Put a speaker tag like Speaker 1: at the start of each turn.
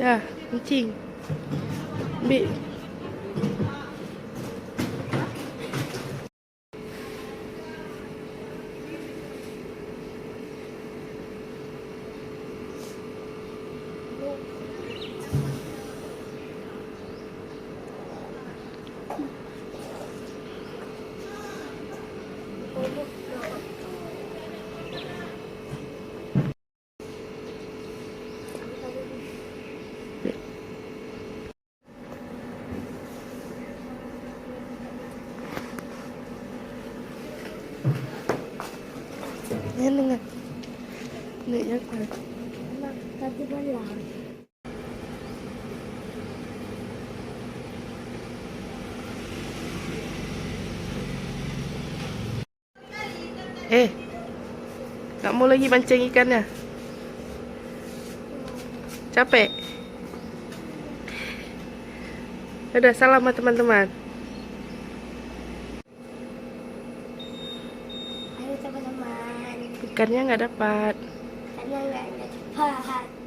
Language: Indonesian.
Speaker 1: Dah, kencing. Ambil. Yan na nga. Naiyak ka.
Speaker 2: Tadi malam.
Speaker 1: Gak mau lagi mancing ikannya? Capek? Udah, salam sama teman-teman.
Speaker 2: Ayo teman-teman.
Speaker 1: Ikannya nggak dapat.
Speaker 2: Karena nggak ada cepat.